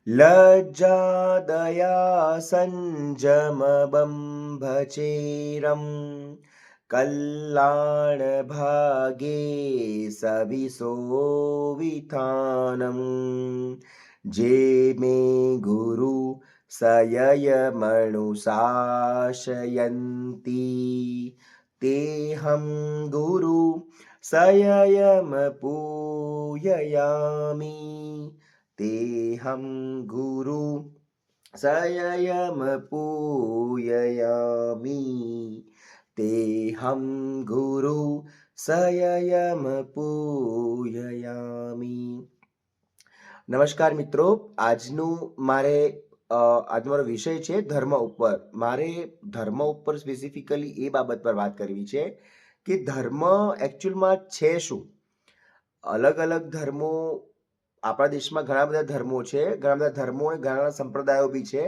लज्जा दया संयम बंभचेरम कल्याण भागे सविसो विधानम जे मे गुरु सयय मनुशासयन्ति तेहं गुरु सययम पूजयामि तेहं गुरु सययमपूजयामि तेहं गुरु सययमपूजयामि। નમસ્કાર મિત્રો, આજનો મારો વિષય છે ધર્મ ઉપર. મારે ધર્મ ઉપર સ્પેસિફિકલી એ બાબત પર વાત કરવી છે કે ધર્મ એકચ્યુઅલમાં છે શું. અલગ અલગ ધર્મો, આપણા દેશમાં ઘણા બધા ધર્મો છે, ઘણા બધા ધર્મો અને ઘણા બધા સંપ્રદાયો બી છે,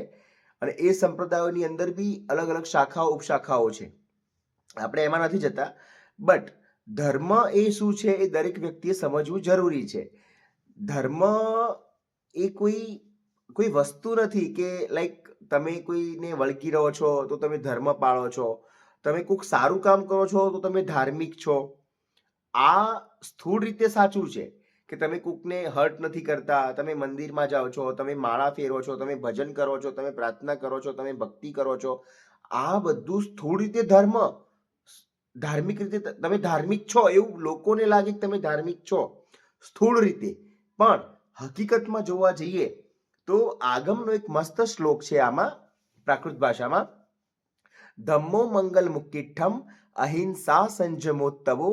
અને એ સંપ્રદાયોની અંદર બી અલગ અલગ શાખાઓ ઉપશાખાઓ છે. આપણે એમાં નથી જતા, બટ ધર્મ એ શું છે એ દરેક વ્યક્તિએ સમજવું જરૂરી છે. ધર્મ એ કોઈ કોઈ વસ્તુ નથી કે લાઈક તમે કોઈને વળગી રહો છો તો તમે ધર્મ પાળો છો, તમે કોઈક સારું કામ કરો છો તો તમે ધાર્મિક છો. આ સ્થૂળ રીતે સાચું છે કે તમે કોકને હર્ટ નથી કરતા, તમે મંદિરમાં જાઓ છો, તમે માળા ફેરો છો, તમે ભજન કરો છો, તમે પ્રાર્થના કરો છો, તમે ભક્તિ કરો છો. આ બધું સ્થૂળ રીતે ધાર્મિક રીતે તમે ધાર્મિક છો એવું લોકોને લાગે કે તમે ધાર્મિક છો સ્થૂળ રીતે, પણ હકીકતમાં જોવા જઈએ તો આગમનો એક મસ્ત શ્લોક છે આમાં પ્રાકૃત ભાષામાં. ધમ્મો મંગલ મુક્તિઠ્ઠમ અહિંસા સંજમોત્તવો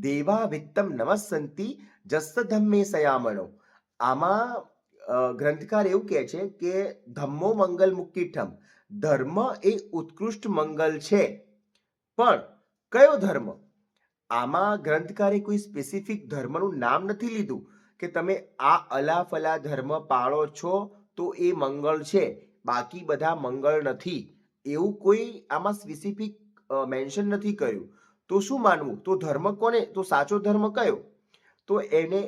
દેવા વિત્તમ નમસ્સંતિ જસ્સ ધમ્મે સયામણો. આમાં ગ્રંથકાર એવું કહે છે કે ધમ્મો મંગલ મુક્તિઠ્ઠમ, ધર્મ એ ઉત્કૃષ્ટ મંગલ છે. પણ કયો ધર્મ? આમાં ગ્રંથકારે કોઈ સ્પેસિફિક ધર્મનું નામ નથી લીધું કે તમે આ અલાફલા ધર્મ પાળો છો તો એ મંગળ છે, બાકી બધા મંગળ નથી, એવું કોઈ આમાં સ્પેસિફિક મેન્શન નથી કર્યું. તો શું માનવું? તો ધર્મ કોને, તો સાચો ધર્મ કયો? તો એને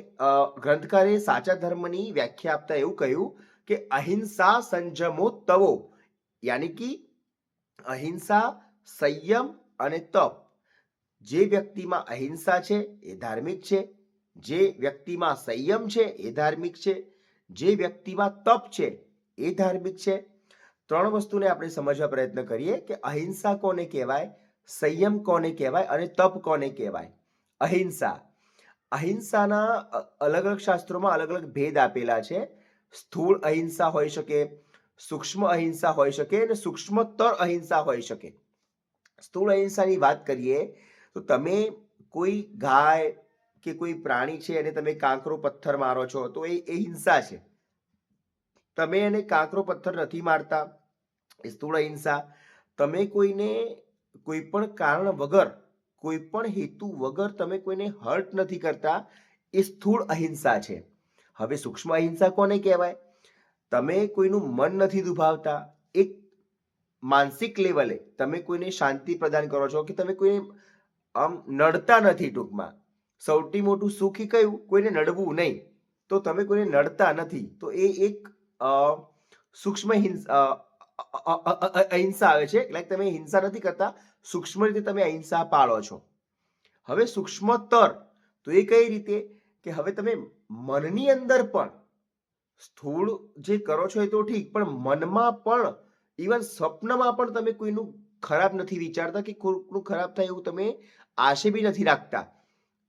ગ્રંથકારે સાચા ધર્મની વ્યાખ્યા આપતા એવું કહ્યું કે અહિંસા સંજમો તવો, યાની કે અહિંસા, સંયમ અને તપ. જે વ્યક્તિમાં અહિંસા છે એ ધાર્મિક છે, જે વ્યક્તિમાં સંયમ છે એ ધાર્મિક છે, જે વ્યક્તિમાં તપ છે એ ધાર્મિક છે. ત્રણ વસ્તુને આપણે સમજવા પ્રયત્ન કરીએ કે અહિંસા કોને કહેવાય, સંયમ કોને કહેવાય અને તપ કોને કહેવાય. અહિંસા, અહિંસાના અલગ અલગ શાસ્ત્રોમાં અલગ અલગ ભેદ આપેલા છે. સ્થૂળ અહિંસા હોઈ શકે, સૂક્ષ્મ અહિંસા હોઈ શકે અને સૂક્ષ્મતર અહિંસા હોઈ શકે. સ્થૂળ અહિંસાની વાત કરીએ તો તમે કોઈ ગાય કે કોઈ પ્રાણી છે અને તમે કાંકરો પથ્થર મારો છો તો એ હિંસા છે. તમે એને કાંકરો પથ્થર નથી મારતા, એ સ્થૂળ અહિંસા. તમે કોઈને કોઈ પણ કારણ વગર, કોઈ પણ હેતુ વગર તમે કોઈને હર્ટ નથી કરતા, એ સ્થૂળ અહિંસા છે. હવે સૂક્ષ્મ અહિંસા કોને કહેવાય? તમે કોઈનું મન નથી દુભાવતા, એક માનસિક લેવલે તમે કોઈને શાંતિ પ્રદાન કરો છો કે તમે કોઈને આમ નડતા નથી. ટૂંકમાં સૌથી મોટું સુખ એ કયું? કોઈને નડવું નહીં. તો તમે કોઈને નડતા નથી, તો એ એક સૂક્ષ્મ અહિંસા આવે છે. લાઈક તમે હિંસા નથી કરતા, સૂક્ષ્મ રીતે તમે અહિંસા પાળો છો. હવે સૂક્ષ્મતર તો એ કઈ રીતે કે હવે તમે મનની અંદર પણ સ્થૂળ જે કરો છો એ તો ઠીક, પણ મનમાં પણ, ઇવન સ્વપ્નમાં પણ તમે કોઈનું ખરાબ નથી વિચારતા કે કોઈનું ખરાબ થાય એવું તમે આશે બી નથી રાખતા.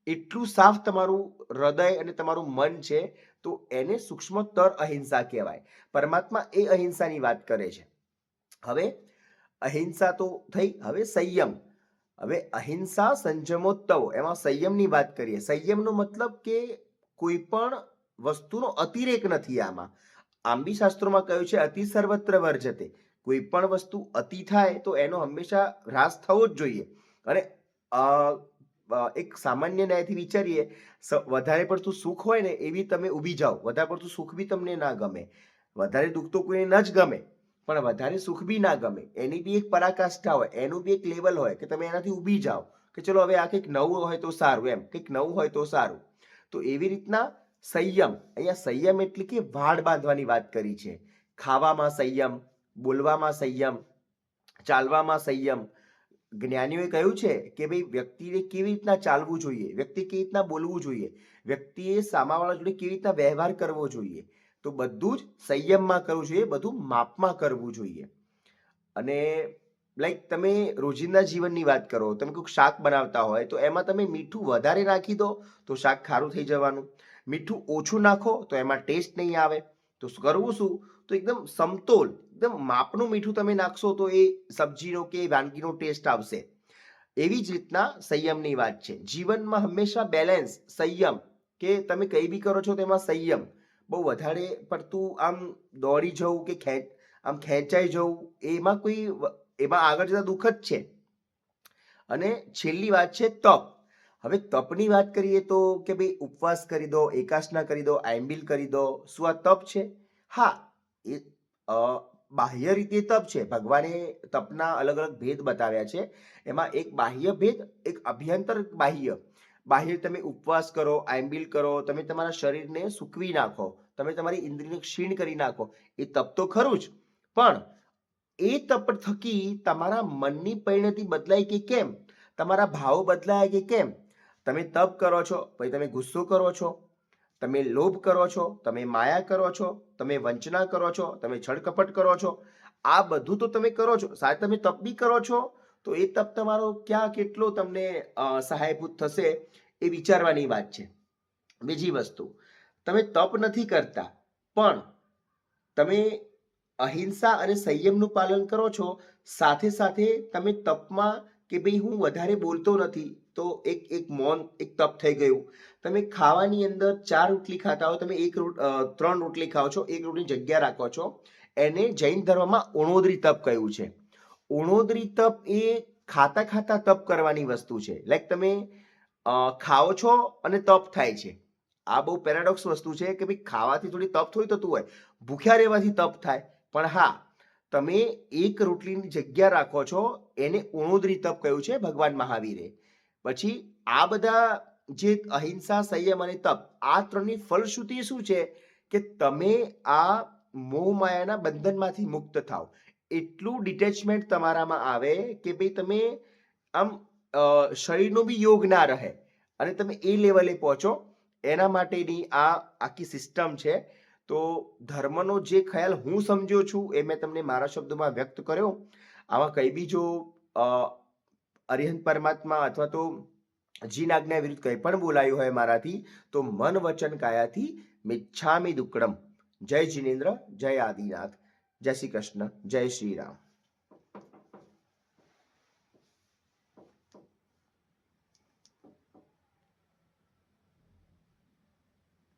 એટલું સાફ તમારું હૃદય અને તમારું મન છે, તો એને સૂક્ષ્મતર અહિંસા કહેવાય. પરમાત્મા એ અહિંસાની વાત કરે છે. હવે અહિંસા તો થઈ. હવે સંયમ. હવે અહિંસા સંજમોત્તવ, એમાં સંયમની વાત કરીએ. સંયમનો મતલબ કે કોઈ પણ વસ્તુનો અતિરેક નથી. આમ બી શાસ્ત્રોમાં કહ્યું છે અતિ સર્વત્ર વર્જતે. કોઈ પણ વસ્તુ અતિ થાય તો એનો હંમેશા હ્રાસ થવો જ જોઈએ. અને એક સામાન્ય ન્યાયથી વિચારીએ, વધારે પડતું સુખ હોય ને એવી તમે ઊભી જાઓ, વધારે પડતું સુખ બી તમને ના ગમે. વધારે દુઃખ તો કોઈને ન જ ગમે, પણ વધારે સુખ બી ના ગમે. એની બી એક પરાકાષ્ઠા હોય, એનું બી એક લેવલ હોય કે તમે એનાથી ઊભી જાઓ કે ચલો હવે આ કંઈક નવું હોય તો સારું, એમ કંઈક નવું હોય તો સારું. તો એવી રીતના સંયમ, અહીંયા સંયમ એટલે કે વાડ બાંધવાની વાત કરી છે. ખાવામાં સંયમ, બોલવામાં સંયમ, ચાલવામાં સંયમ. જ્ઞાનીઓએ કહ્યું છે કે ભાઈ વ્યક્તિને કેવી રીતના ચાલવું જોઈએ, વ્યક્તિ કેવી રીતના બોલવું જોઈએ, વ્યક્તિએ સામાવાળા જોડે કેવી રીતના વ્યવહાર કરવો જોઈએ. તો બધું જ સંયમમાં કરવું જોઈએ, બધું માપમાં કરવું જોઈએ. અને લાઈક તમે રોજિંદા જીવનની વાત કરો, તમે કોઈક શાક બનાવતા હોય તો એમાં તમે મીઠું વધારે નાખી દો તો શાક ખારું થઈ જવાનું, મીઠું ઓછું નાખો તો એમાં ટેસ્ટ નહીં આવે. તો કરવું શું? તો એકદમ સમતોલ, એકદમ માપનું મીઠું તમે નાખશો તો એ સબ્જીનો કે વાનગીનો ટેસ્ટ આવશે. એવી જ રીતના સંયમની વાત છે. જીવનમાં હંમેશા બેલેન્સ, સંયમ, કે તમે કંઈ બી કરો છો તેમાં સંયમ. બહુ વધારે પડતું આમ દોડી જવું કે આમ ખેંચાઈ જવું, એમાં આગળ જતા દુઃખ જ છે. અને છેલ્લી વાત છે તપ. હવે તપની વાત કરીએ તો કે ભાઈ ઉપવાસ કરી દો, એકાસના કરી દો, આયંબિલ કરી દો. શું આ તપ છે? હા, એ બાહ્ય રીતે તપ છે. ભગવાને તપના અલગ અલગ ભેદ બતાવ્યા છે. એમાં એક બાહ્ય ભેદ, એક અભ્યંતર બાહ્ય. બાહ્ય તમે ઉપવાસ કરો, આયંબિલ કરો, તમે તમારા શરીરને સૂકવી નાખો, તમે તમારી ઇન્દ્રિયને ક્ષીણ કરી નાખો, એ તપ તો ખરું જ. પણ એ તપ થકી તમારા મનની પરિણતિ બદલાય કે કેમ, તમારા ભાવ બદલાય કે કેમ. તમે તપ કરો છો પછી તમે ગુસ્સો કરો છો, તમે લોભ કરો છો, તમે માયા કરો છો, તમે વંચના કરો છો, તમે છળકપટ કરો છો. આ બધું તો તમે કરો છો, સાથે તમે તપ બી કરો છો. તો એ તપ તમારો ક્યાં કેટલો તમને સહાયભૂત થશે એ વિચારવાની વાત છે. બીજી વસ્તુ, તમે તપ નથી કરતા પણ તમે અહિંસા અને સંયમનું પાલન કરો છો, સાથે સાથે તમે તપમાં કે ભાઈ હું વધારે બોલતો નથી તો એક મૌન, એક તપ થઈ ગયું. તમે ખાવાની અંદર 4 રોટલી ખાતા હો, તમે 3 રોટલી ખાઓ છો, એક રોટલી જગ્યા રાખો છો. એને જૈન ધર્મમાં ઓણોદરી તપ કહ્યું છે. ઓણોદરી તપ એ ખાતા ખાતા તપ કરવાની વસ્તુ છે. લાઈક તમે ખાઓ છો અને તપ થાય છે. આ બહુ પેરાડોક્સ વસ્તુ છે કે ભાઈ ખાવાથી થોડી તપ થોડી થતું હોય, ભૂખ્યા રહેવાથી તપ થાય. પણ હા, તમે એક રોટલીની જગ્યા રાખો છો, એને ઉણોદરી તપ કહ્યું છે ભગવાન મહાવીરે. પછી આ બધા જે અહિંસા, સંયમ અને તપ, આ ત્રણની ફલશ્રુતિ શું છે કે તમે આ મોહ માયાના બંધનમાંથી મુક્ત થાઓ. એટલું ડિટેચમેન્ટ તમારામાં આવે કે ભાઈ તમે આમ શરીરનો બી યોગ ના રહે અને તમે એ લેવલે પહોંચો. એના માટેની આ આખી સિસ્ટમ છે. તો ધર્મનો જે ખ્યાલ હું સમજ્યો છું એ મેં તમને મારા શબ્દોમાં વ્યક્ત કર્યો. આમાં કંઈ બી જો અરિહંત પરમાત્મા અથવા તો જીન આજ્ઞા વિરુદ્ધ કંઈ પણ બોલાયું હોય મારાથી, તો મન વચન કાયાથી મિચ્છામિ દુક્કડમ. જય જિનેન્દ્ર, જય આદિનાથ, જય શ્રી કૃષ્ણ, જય શ્રી રામ.